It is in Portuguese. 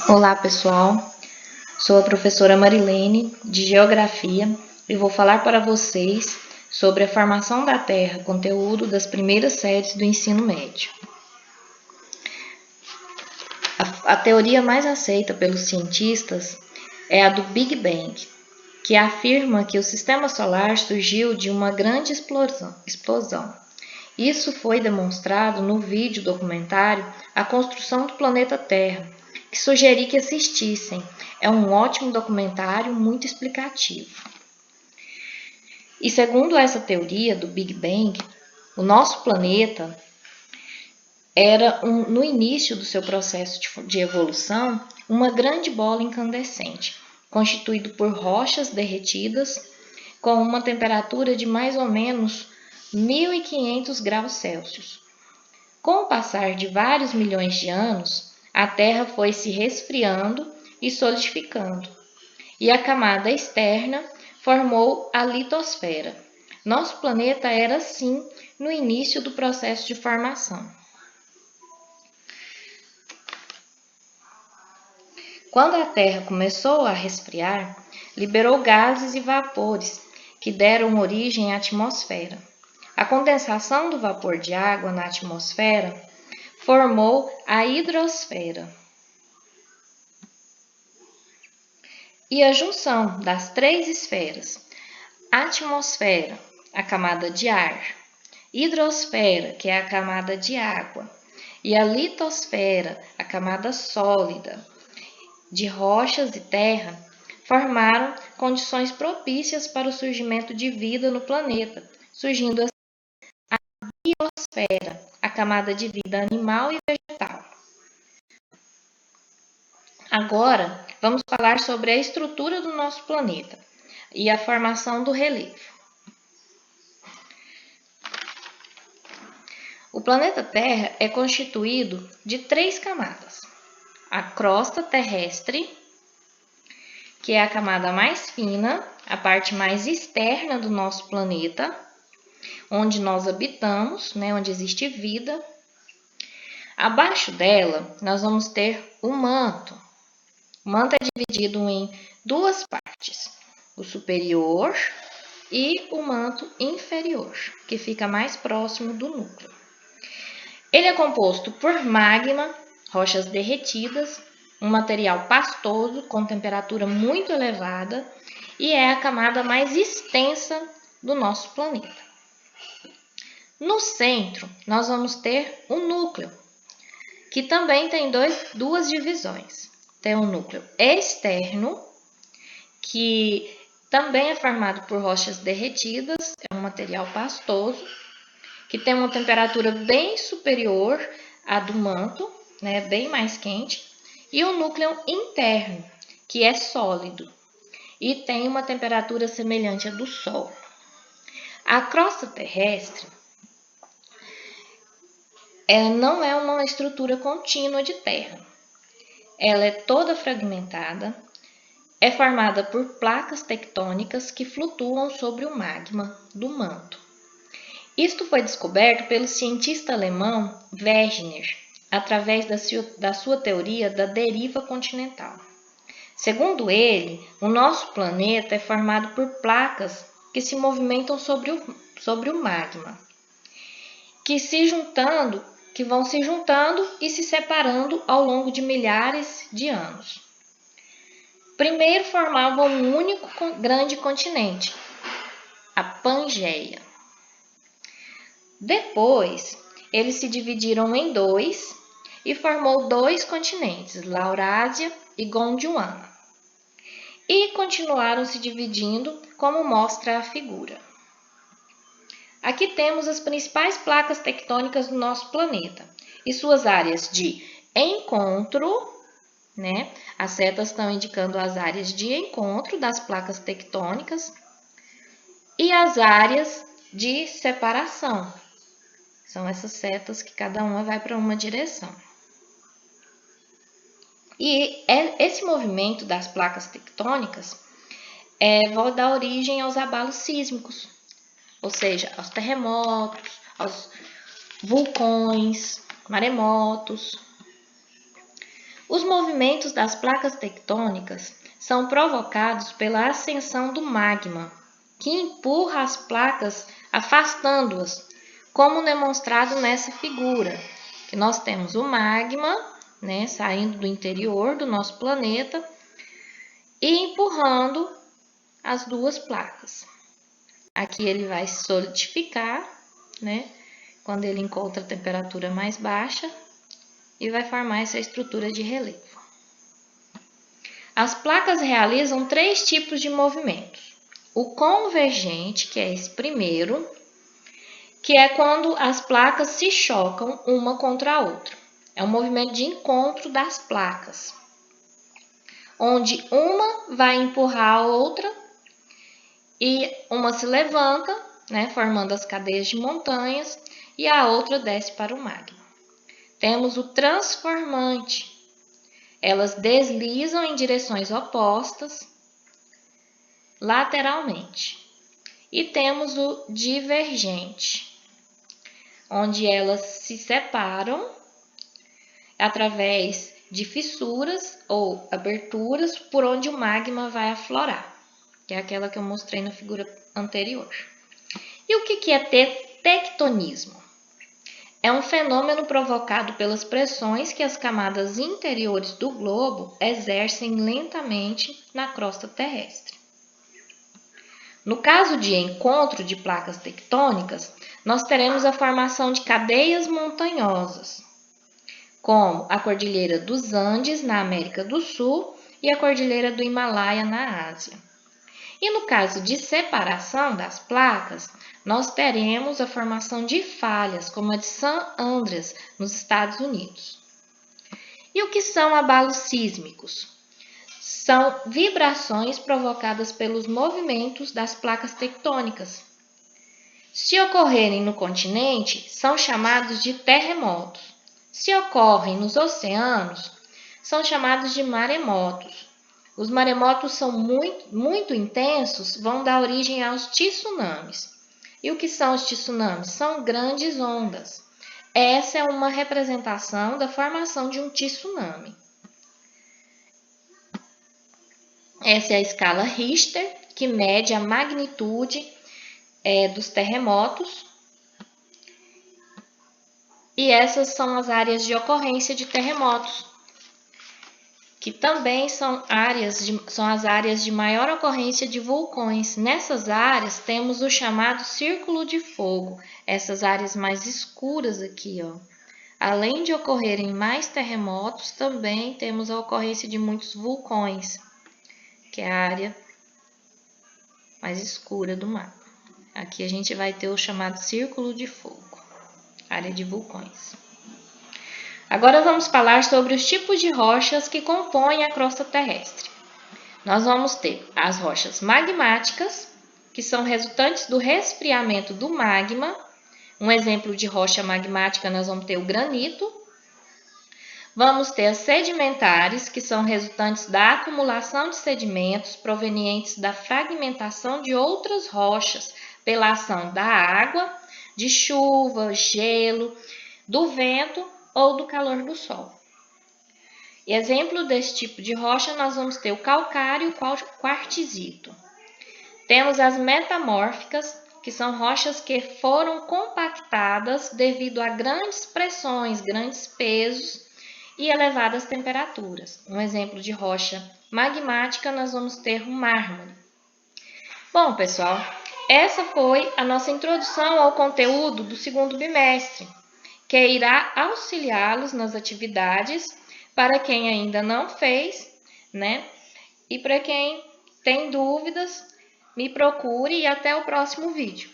Olá, pessoal. Sou a professora Marilene, de Geografia, e vou falar para vocês sobre a formação da Terra, conteúdo das primeiras séries do ensino médio. A teoria mais aceita pelos cientistas é a do Big Bang, que afirma que o sistema solar surgiu de uma grande explosão. Isso foi demonstrado no vídeo documentário A Construção do Planeta Terra, que sugeri que assistissem. É um ótimo documentário, muito explicativo. E segundo essa teoria do Big Bang, o nosso planeta era, no início do seu processo de evolução, uma grande bola incandescente, constituído por rochas derretidas com uma temperatura de mais ou menos 1500 graus Celsius. Com o passar de vários milhões de anos, a Terra foi se resfriando e solidificando, e a camada externa formou a litosfera. Nosso planeta era assim no início do processo de formação. Quando a Terra começou a resfriar, liberou gases e vapores que deram origem à atmosfera. A condensação do vapor de água na atmosfera formou a hidrosfera. E a junção das três esferas, atmosfera, a camada de ar, hidrosfera, que é a camada de água, e a litosfera, a camada sólida, de rochas e terra, formaram condições propícias para o surgimento de vida no planeta, surgindo assim a biosfera, a camada de vida animal e vegetal. Agora, vamos falar sobre a estrutura do nosso planeta e a formação do relevo. O planeta Terra é constituído de 3 camadas. A crosta terrestre, que é a camada mais fina, a parte mais externa do nosso planeta, onde nós habitamos, onde existe vida. Abaixo dela, nós vamos ter o manto. O manto é dividido em 2 partes, o superior e o manto inferior, que fica mais próximo do núcleo. Ele é composto por magma, rochas derretidas, um material pastoso com temperatura muito elevada e é a camada mais extensa do nosso planeta. No centro, nós vamos ter o núcleo, que também tem duas divisões. Tem um núcleo externo, que também é formado por rochas derretidas, é um material pastoso, que tem uma temperatura bem superior à do manto, bem mais quente, e o núcleo interno, que é sólido e tem uma temperatura semelhante à do Sol. A crosta terrestre não é uma estrutura contínua de terra. Ela é toda fragmentada, é formada por placas tectônicas que flutuam sobre o magma do manto. Isto foi descoberto pelo cientista alemão Wegener, através da sua teoria da deriva continental. Segundo ele, o nosso planeta é formado por placas que se movimentam sobre o magma, que vão se juntando e se separando ao longo de milhares de anos. Primeiro formavam um único grande continente, a Pangeia. Depois, eles se dividiram em 2 e formou 2 continentes, Laurásia e Gondwana. E continuaram se dividindo, como mostra a figura. Aqui temos as principais placas tectônicas do nosso planeta e suas áreas de encontro, As setas estão indicando as áreas de encontro das placas tectônicas e as áreas de separação. São essas setas que cada uma vai para uma direção. E esse movimento das placas tectônicas vai dar origem aos abalos sísmicos, ou seja, aos terremotos, aos vulcões, maremotos. Os movimentos das placas tectônicas são provocados pela ascensão do magma, que empurra as placas afastando-as, como demonstrado nessa figura, que nós temos o magma, né, saindo do interior do nosso planeta e empurrando as duas placas. Aqui ele vai solidificar, né, quando ele encontra a temperatura mais baixa e vai formar essa estrutura de relevo. As placas realizam 3 tipos de movimentos. O convergente, que é esse primeiro, que é quando as placas se chocam uma contra a outra. É um movimento de encontro das placas, onde uma vai empurrar a outra e uma se levanta, né, formando as cadeias de montanhas, e a outra desce para o magma. Temos o transformante. Elas deslizam em direções opostas, lateralmente. E temos o divergente, onde elas se separam através de fissuras ou aberturas por onde o magma vai aflorar, que é aquela que eu mostrei na figura anterior. E o que é tectonismo? É um fenômeno provocado pelas pressões que as camadas interiores do globo exercem lentamente na crosta terrestre. No caso de encontro de placas tectônicas, nós teremos a formação de cadeias montanhosas, como a Cordilheira dos Andes, na América do Sul, e a Cordilheira do Himalaia, na Ásia. E no caso de separação das placas, nós teremos a formação de falhas, como a de San Andreas, nos Estados Unidos. E o que são abalos sísmicos? São vibrações provocadas pelos movimentos das placas tectônicas. Se ocorrerem no continente, são chamados de terremotos. Se ocorrem nos oceanos, são chamados de maremotos. Os maremotos são muito intensos, vão dar origem aos tsunamis. E o que são os tsunamis? São grandes ondas. Essa é uma representação da formação de um tsunami. Essa é a escala Richter, que mede a magnitude dos terremotos. E essas são as áreas de ocorrência de terremotos, que também são as áreas de maior ocorrência de vulcões. Nessas áreas temos o chamado círculo de fogo, essas áreas mais escuras aqui, ó. Além de ocorrerem mais terremotos, também temos a ocorrência de muitos vulcões, que é a área mais escura do mar. Aqui a gente vai ter o chamado círculo de fogo, área de vulcões. Agora vamos falar sobre os tipos de rochas que compõem a crosta terrestre. Nós vamos ter as rochas magmáticas, que são resultantes do resfriamento do magma. Um exemplo de rocha magmática nós vamos ter o granito. Vamos ter as sedimentares, que são resultantes da acumulação de sedimentos provenientes da fragmentação de outras rochas pela ação da água, de chuva, gelo, do vento ou do calor do sol. E exemplo desse tipo de rocha, nós vamos ter o calcário e o quartzito. Temos as metamórficas, que são rochas que foram compactadas devido a grandes pressões, grandes pesos e elevadas temperaturas. Um exemplo de rocha magmática, nós vamos ter o mármore. Bom, pessoal, essa foi a nossa introdução ao conteúdo do segundo bimestre, que irá auxiliá-los nas atividades para quem ainda não fez, né? E para quem tem dúvidas, me procure e até o próximo vídeo.